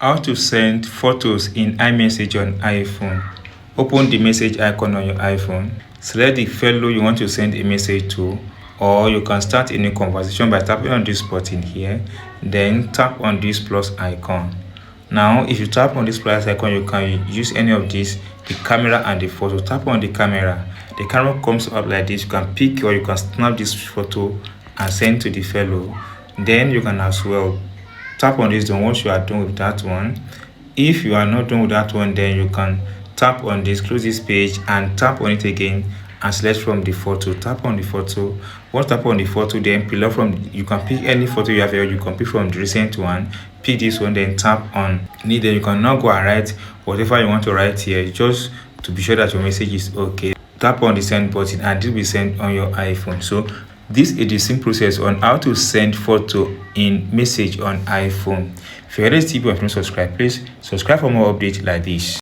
How to send photos in iMessage on iPhone. Open the message icon on your iPhone. Select the fellow you want to send a message to, or you can start a new conversation by tapping on this button here. Then tap on this plus icon. Now, if you tap on this plus icon, you can use any of these, the camera and the photo. Tap on the camera. The camera comes up like this. You can pick or you can snap this photo and send to the fellow. Then you can as well tap on this one once you are done with that one. If you are not done with that one, then you can tap on this, close this page and tap on it again and select from the photo. Tap on the photo. Once tap on the photo, then below from, you can pick any photo you have here. You can pick from the recent one, pick this one, then tap on it. Then you can now go and write whatever you want to write here, just to be sure that your message is okay. Tap on the send button and this will be sent on your iPhone. So this is the simple process on how to send photo in message on iPhone. If you are ready to subscribe, please subscribe for more updates like this.